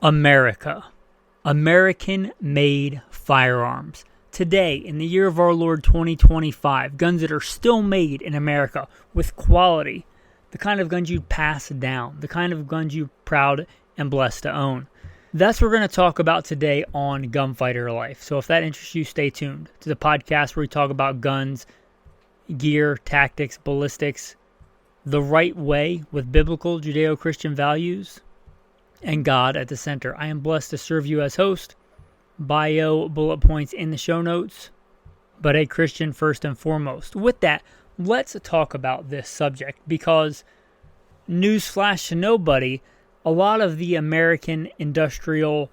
America. American-made firearms. Today, in the year of our Lord 2025, guns that are still made in America with quality. The kind of guns you'd pass down. The kind of guns you're proud and blessed to own. That's what we're going to talk about today on Gunfighter Life. So if that interests you, stay tuned to the podcast where we talk about guns, gear, tactics, ballistics, the right way with biblical Judeo-Christian values, and God at the center. I am blessed to serve you as host. Bio, bullet points in the show notes, but a Christian first and foremost. With that, let's talk about this subject because, newsflash to nobody, a lot of the American industrial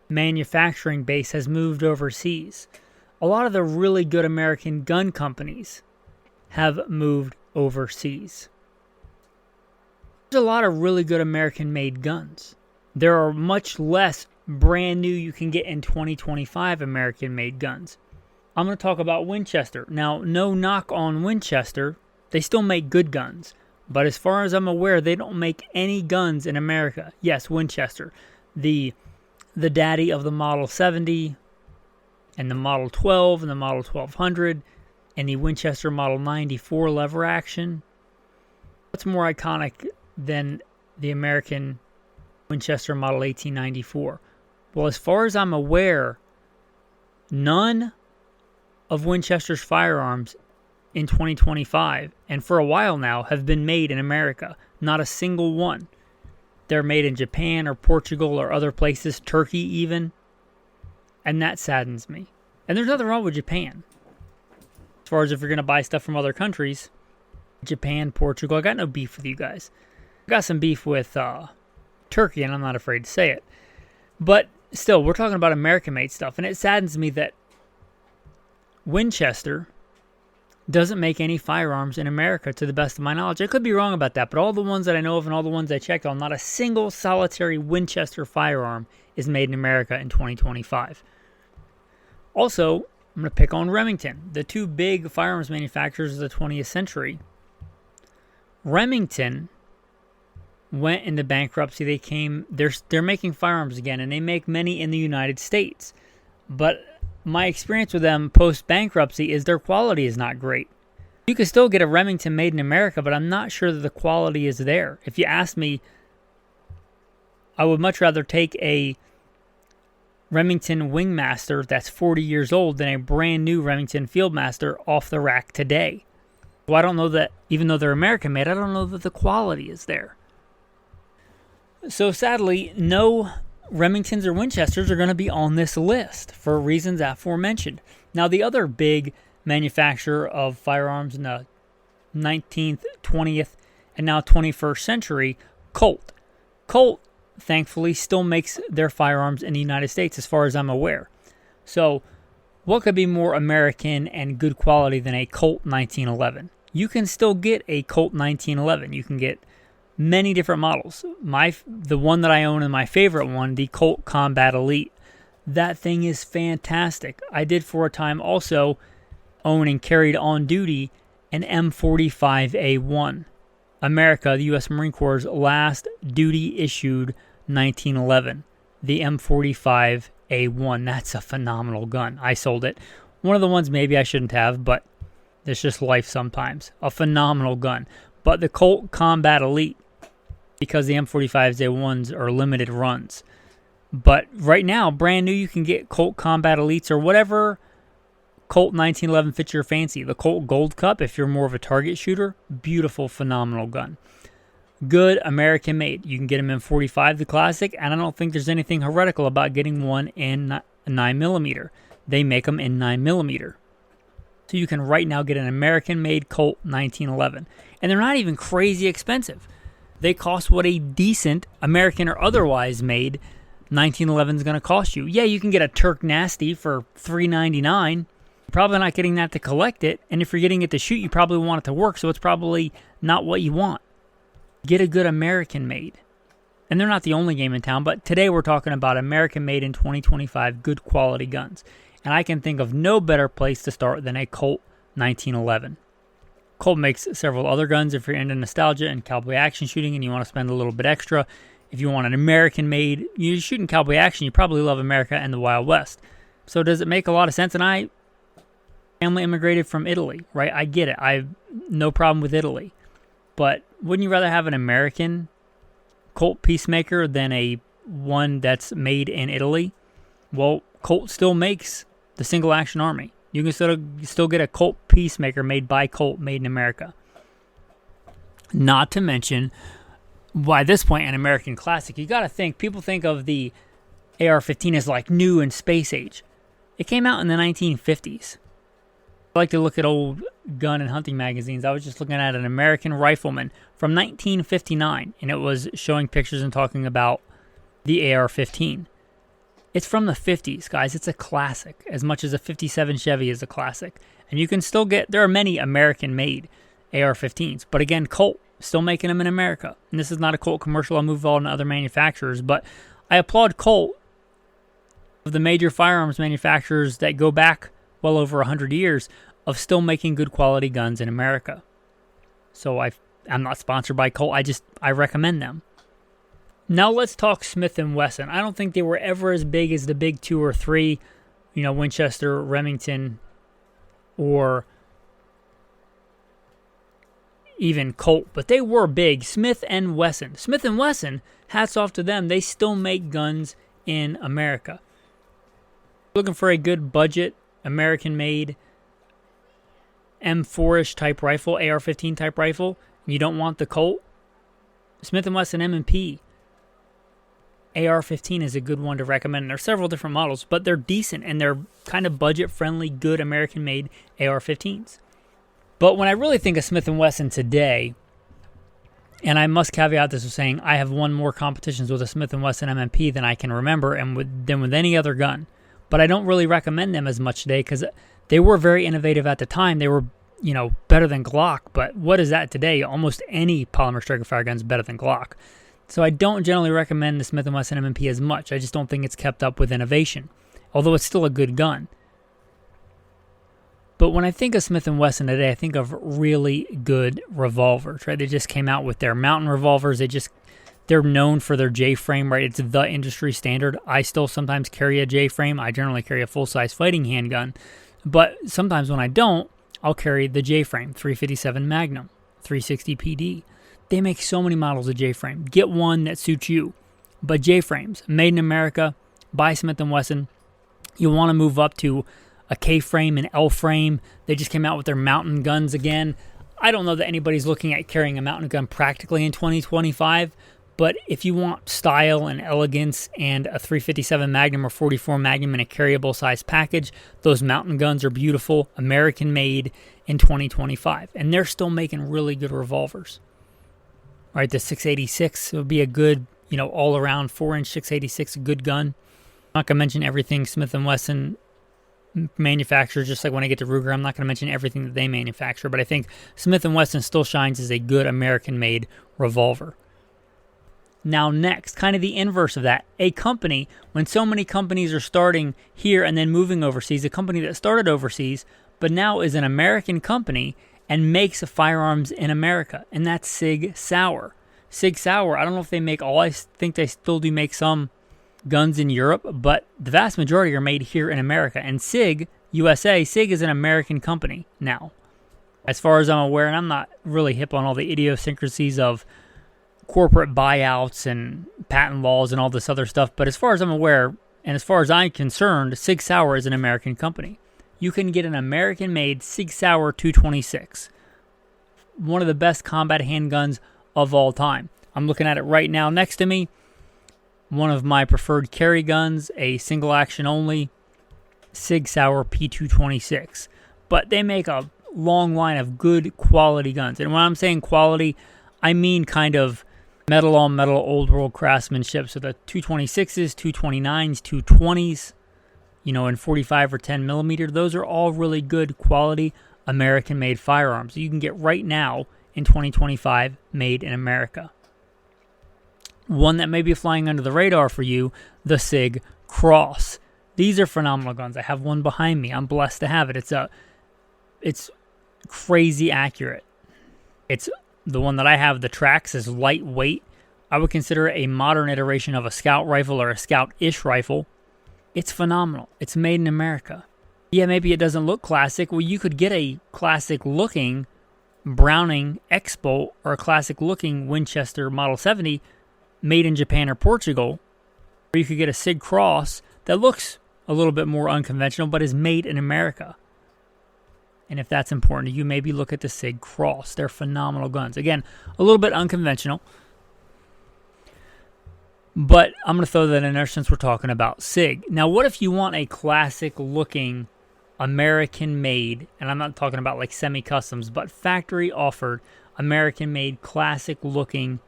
manufacturing base has moved overseas. A lot of the really good American gun companies have moved overseas. There's a lot of really good American-made guns. There are much less brand new you can get in 2025 American-made guns. I'm going to talk about Winchester. Now, no knock on Winchester. They still make good guns. But as far as I'm aware, they don't make any guns in America. Yes, Winchester, the daddy of the Model 70 and the Model 12 and the Model 1200 and the Winchester Model 94 lever action. What's more iconic than the American Winchester Model 1894? Well, as far as I'm aware, none of Winchester's firearms in 2025, and for a while now, have been made in America. Not a single one. They're made in Japan or Portugal or other places, Turkey even, and that saddens me. And there's nothing wrong with Japan. As far as if you're going to buy stuff from other countries, Japan, Portugal, I got no beef with you guys. I got some beef with Turkey, and I'm not afraid to say it. But still, we're talking about American-made stuff, and it saddens me that Winchester doesn't make any firearms in America, to the best of my knowledge. I could be wrong about that, but all the ones that I know of and all the ones I checked on, not a single solitary Winchester firearm is made in America in 2025. Also, I'm going to pick on Remington, the two big firearms manufacturers of the 20th century. Remington went into bankruptcy. They're making firearms again, and they make many in the United States. But my experience with them post-bankruptcy is their quality is not great. You can still get a Remington made in America, but I'm not sure that the quality is there. If you ask me, I would much rather take a Remington Wingmaster that's 40 years old than a brand new Remington Fieldmaster off the rack today. So I don't know that, even though they're American-made, I don't know that the quality is there. So sadly, no Remingtons or Winchesters are going to be on this list for reasons aforementioned. Now, the other big manufacturer of firearms in the 19th, 20th, and now 21st century, Colt. Colt, thankfully, still makes their firearms in the United States, as far as I'm aware. So, what could be more American and good quality than a Colt 1911? You can still get a Colt 1911. You can get many different models. The one that I own and my favorite one, the Colt Combat Elite. That thing is fantastic. I did for a time also own and carried on duty an M45A1. America, the U.S. Marine Corps' last duty issued 1911. The M45A1. That's a phenomenal gun. I sold it. One of the ones maybe I shouldn't have, but it's just life sometimes. A phenomenal gun. But the Colt Combat Elite, because the M45A1s are limited runs. But right now, brand new, you can get Colt Combat Elites or whatever Colt 1911 fits your fancy. The Colt Gold Cup, if you're more of a target shooter, beautiful, phenomenal gun. Good American-made. You can get them in .45, the classic, and I don't think there's anything heretical about getting one in 9mm. They make them in 9mm. So you can right now get an American-made Colt 1911. And they're not even crazy expensive. They cost what a decent, American or otherwise made, 1911 is going to cost you. Yeah, you can get a Turk Nasty for $3.99. You're probably not getting that to collect it. And if you're getting it to shoot, you probably want it to work. So it's probably not what you want. Get a good American-made. And they're not the only game in town. But today we're talking about American-made in 2025 good quality guns. And I can think of no better place to start than a Colt 1911. Colt makes several other guns if you're into nostalgia and cowboy action shooting and you want to spend a little bit extra. If you want an American-made, you're shooting cowboy action, you probably love America and the Wild West. So does it make a lot of sense? And I family immigrated from Italy, right? I get it. I have no problem with Italy. But wouldn't you rather have an American Colt Peacemaker than a one that's made in Italy? Well, Colt still makes the single action army. You can still get a Colt Peacemaker made by Colt, made in America. Not to mention, by this point, an American classic. You got to think, people think of the AR-15 as like new and space age. It came out in the 1950s. I like to look at old gun and hunting magazines. I was just looking at an American Rifleman from 1959, and it was showing pictures and talking about the AR-15. It's from the 50s, guys. It's a classic, as much as a 57 Chevy is a classic. And you can still get, there are many American-made AR-15s, but again, Colt, still making them in America. And this is not a Colt commercial. I'll move on to other manufacturers, but I applaud Colt, of the major firearms manufacturers that go back well over 100 years, of still making good quality guns in America. So I'm not sponsored by Colt. I recommend them. Now let's talk Smith & Wesson. I don't think they were ever as big as the big 2 or 3, Winchester, Remington, or even Colt, but they were big. Smith & Wesson. Smith & Wesson, hats off to them. They still make guns in America. Looking for a good budget, American-made M4-ish type rifle, AR-15 type rifle, and you don't want the Colt? Smith & Wesson M&P AR-15 is a good one to recommend. There are several different models, but they're decent, and they're kind of budget-friendly, good American-made AR-15s. But when I really think of Smith & Wesson today, and I must caveat this with saying I have won more competitions with a Smith & Wesson M&P than I can remember, and than with any other gun. But I don't really recommend them as much today because they were very innovative at the time. They were, better than Glock. But what is that today? Almost any polymer striker fire gun is better than Glock. So I don't generally recommend the Smith & Wesson M&P as much. I just don't think it's kept up with innovation, although it's still a good gun. But when I think of Smith & Wesson today, I think of really good revolvers, right? They just came out with their mountain revolvers. They're known for their J-frame, right? It's the industry standard. I still sometimes carry a J-frame. I generally carry a full-size fighting handgun. But sometimes when I don't, I'll carry the J-frame, 357 Magnum, 360 PD. They make so many models of J-frame. Get one that suits you. But J-frames, made in America, by Smith & Wesson. You want to move up to a K-frame, an L-frame. They just came out with their mountain guns again. I don't know that anybody's looking at carrying a mountain gun practically in 2025, but if you want style and elegance and a 357 Magnum or 44 Magnum in a carryable size package, those mountain guns are beautiful, American-made in 2025, and they're still making really good revolvers. All right, the 686 would be a good, all-around 4-inch 686, a good gun. I'm not going to mention everything Smith & Wesson manufacturers, just like when I get to Ruger, I'm not going to mention everything that they manufacture, but I think Smith & Wesson still shines as a good American-made revolver. Now next, kind of the inverse of that, a company, when so many companies are starting here and then moving overseas, a company that started overseas, but now is an American company and makes firearms in America, and that's Sig Sauer. Sig Sauer, I don't know if they make all, I think they still do make some guns in Europe, but the vast majority are made here in America. And Sig, USA, Sig is an American company now. As far as I'm aware, and I'm not really hip on all the idiosyncrasies of corporate buyouts and patent laws and all this other stuff, but as far as I'm aware, and as far as I'm concerned, Sig Sauer is an American company. You can get an American-made Sig Sauer 226, one of the best combat handguns of all time. I'm looking at it right now next to me. One of my preferred carry guns, a single action only Sig Sauer P226. But they make a long line of good quality guns. And when I'm saying quality, I mean kind of metal on metal, old world craftsmanship. So the 226s, 229s, 220s, in 45 or 10 millimeter, those are all really good quality American made firearms you can get right now in 2025 made in America. One that may be flying under the radar for you, the Sig Cross. These are phenomenal guns. I have one behind me. I'm blessed to have it. It's crazy accurate. It's the one that I have. The Trax is lightweight. I would consider it a modern iteration of a scout rifle or a scout-ish rifle. It's phenomenal. It's made in America. Yeah, maybe it doesn't look classic. Well, you could get a classic-looking Browning X-Bolt or a classic-looking Winchester Model 70 made in Japan or Portugal. Or you could get a Sig Cross that looks a little bit more unconventional but is made in America. And if that's important to you, maybe look at the Sig Cross. They're phenomenal guns. Again, a little bit unconventional. But I'm going to throw that in there since we're talking about Sig. Now, what if you want a classic-looking American-made, and I'm not talking about like semi-customs, but factory-offered, American-made, classic-looking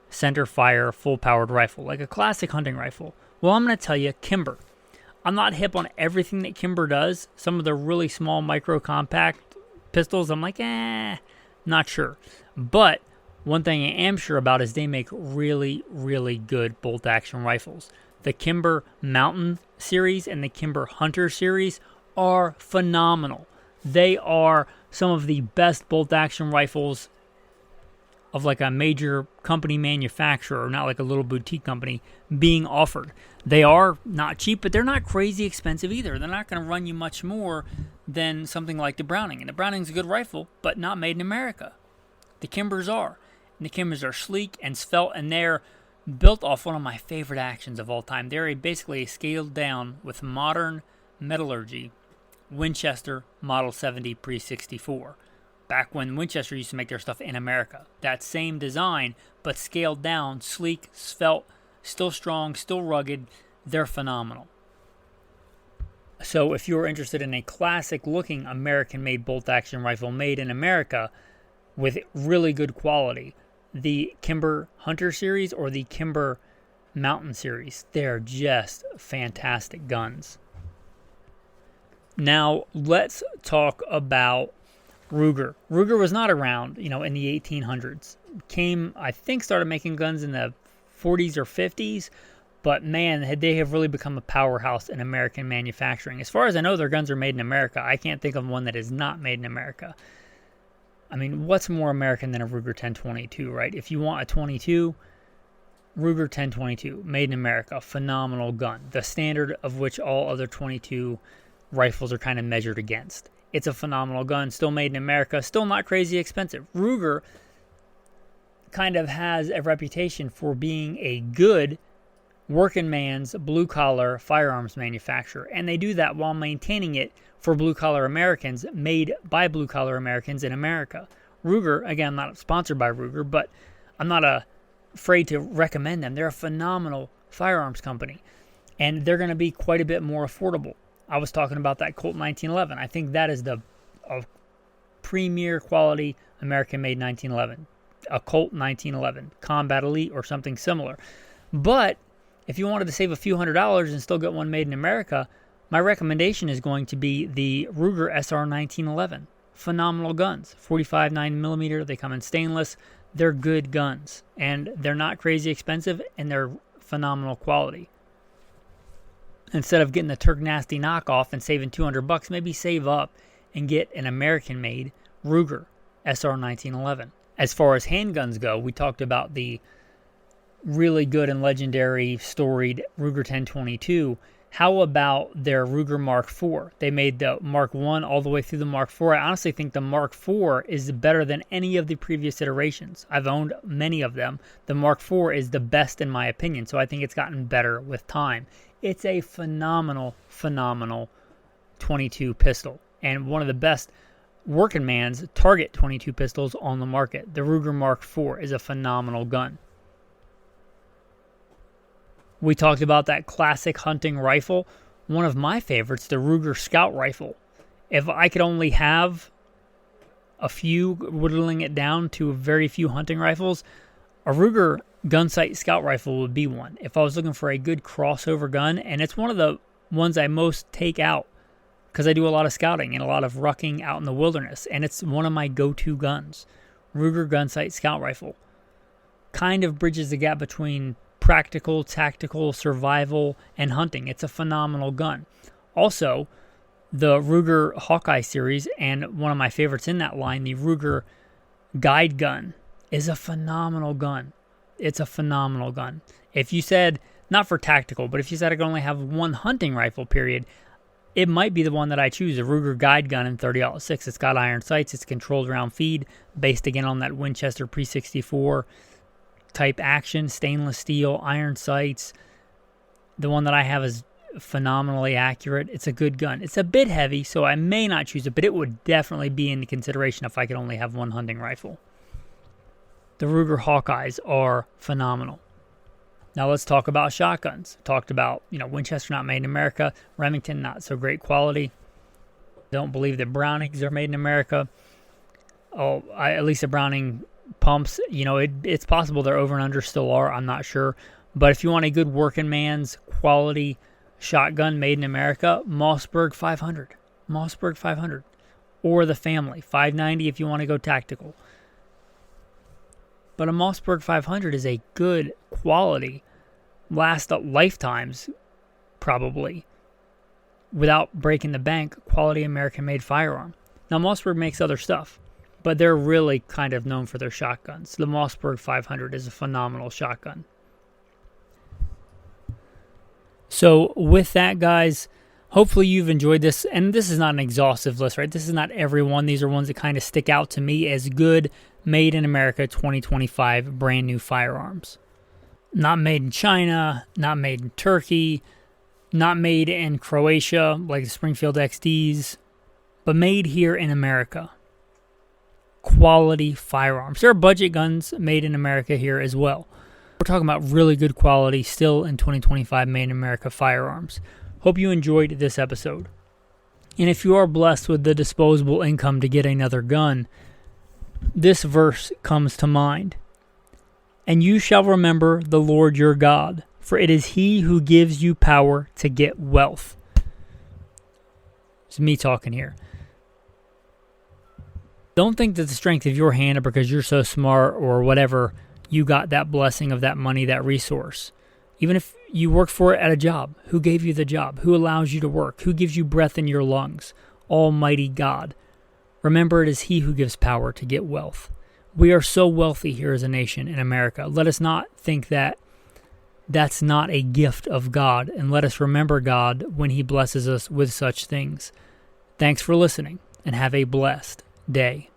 center-fire, full-powered rifle, like a classic hunting rifle? Well, I'm going to tell you, Kimber. I'm not hip on everything that Kimber does. Some of the really small micro-compact pistols, I'm like, not sure. But one thing I am sure about is they make really, really good bolt-action rifles. The Kimber Mountain series and the Kimber Hunter series are phenomenal. They are some of the best bolt-action rifles of like a major company manufacturer, not like a little boutique company, being offered. They are not cheap, but they're not crazy expensive either. They're not going to run you much more than something like the Browning. And the Browning's a good rifle, but not made in America. The Kimbers are. And the Kimbers are sleek and svelte, and they're built off one of my favorite actions of all time. They're basically a scaled down with modern metallurgy Winchester Model 70 Pre-64. Back when Winchester used to make their stuff in America. That same design, but scaled down, sleek, svelte, still strong, still rugged. They're phenomenal. So if you're interested in a classic-looking American-made bolt-action rifle made in America with really good quality, the Kimber Hunter series or the Kimber Mountain series, they're just fantastic guns. Now, let's talk about Ruger. Ruger was not around, in the 1800s. Started making guns in the 40s or 50s, but man, they have really become a powerhouse in American manufacturing. As far as I know, their guns are made in America. I can't think of one that is not made in America. I mean, what's more American than a Ruger 1022, right? If you want a 22, Ruger 1022, made in America, phenomenal gun. The standard of which all other 22 rifles are kind of measured against. It's a phenomenal gun, still made in America, still not crazy expensive. Ruger kind of has a reputation for being a good working man's blue-collar firearms manufacturer, and they do that while maintaining it for blue-collar Americans, made by blue-collar Americans in America. Ruger, again, I'm not sponsored by Ruger, but I'm not afraid to recommend them. They're a phenomenal firearms company, and they're going to be quite a bit more affordable. I was talking about that Colt 1911. I think that is a premier quality American-made 1911. A Colt 1911, Combat Elite or something similar. But if you wanted to save a few $100s and still get one made in America, my recommendation is going to be the Ruger S.R. 1911. Phenomenal guns. 45 9mm. They come in stainless. They're good guns. And they're not crazy expensive, and they're phenomenal quality. Instead of getting the Turk Nasty knockoff and saving $200, maybe save up and get an American-made Ruger S.R. 1911. As far as handguns go, we talked about the really good and legendary storied Ruger 1022. How about their Ruger Mark IV? They made the Mark I all the way through the Mark IV. I honestly think the Mark IV is better than any of the previous iterations. I've owned many of them. The Mark IV is the best in my opinion, so I think it's gotten better with time. It's a phenomenal, phenomenal 22 pistol, and one of the best working man's target 22 pistols on the market. The Ruger Mark IV is a phenomenal gun. We talked about that classic hunting rifle. One of my favorites, the Ruger Scout rifle. If I could only have a few, whittling it down to very few hunting rifles, a Ruger Gunsight Scout rifle would be one. If I was looking for a good crossover gun, and it's one of the ones I most take out because I do a lot of scouting and a lot of rucking out in the wilderness, and it's one of my go-to guns. Ruger Gunsight Scout rifle. Kind of bridges the gap between practical, tactical, survival, and hunting. It's a phenomenal gun. Also, the Ruger Hawkeye series, and one of my favorites in that line, the Ruger Guide Gun, is a phenomenal gun. It's a phenomenal gun. If you said, not for tactical, but if you said I could only have one hunting rifle, period, it might be the one that I choose, a Ruger guide gun in 30-06. It's got iron sights. It's controlled round feed, based again on that Winchester Pre-64 type action, stainless steel, iron sights. The one that I have is phenomenally accurate. It's a good gun. It's a bit heavy, so I may not choose it, but it would definitely be in consideration if I could only have one hunting rifle. The Ruger Hawkeyes are phenomenal. Now let's talk about shotguns. Talked about, Winchester not made in America, Remington not so great quality. Don't believe that Brownings are made in America. At least the Browning pumps, it's possible they're over and under, still are, I'm not sure. But if you want a good working man's quality shotgun made in America, Mossberg 500. Mossberg 500. Or the Family 590 if you want to go tactical. But a Mossberg 500 is a good quality, last lifetimes, probably, without breaking the bank, quality American-made firearm. Now, Mossberg makes other stuff, but they're really kind of known for their shotguns. The Mossberg 500 is a phenomenal shotgun. So with that, guys, hopefully you've enjoyed this. And this is not an exhaustive list, right? This is not every one. These are ones that kind of stick out to me as good, made in America 2025 brand new firearms. Not made in China, not made in Turkey, not made in Croatia like the Springfield XDs, but made here in America. Quality firearms. There are budget guns made in America here as well. We're talking about really good quality, still in 2025 made in America firearms. Hope you enjoyed this episode. And if you are blessed with the disposable income to get another gun, this verse comes to mind. And you shall remember the Lord your God, for it is he who gives you power to get wealth. It's me talking here. Don't think that the strength of your hand, or because you're so smart or whatever, you got that blessing of that money, that resource. Even if you work for it at a job, who gave you the job? Who allows you to work? Who gives you breath in your lungs? Almighty God. Remember, it is he who gives power to get wealth. We are so wealthy here as a nation in America. Let us not think that that's not a gift of God, and let us remember God when he blesses us with such things. Thanks for listening, and have a blessed day.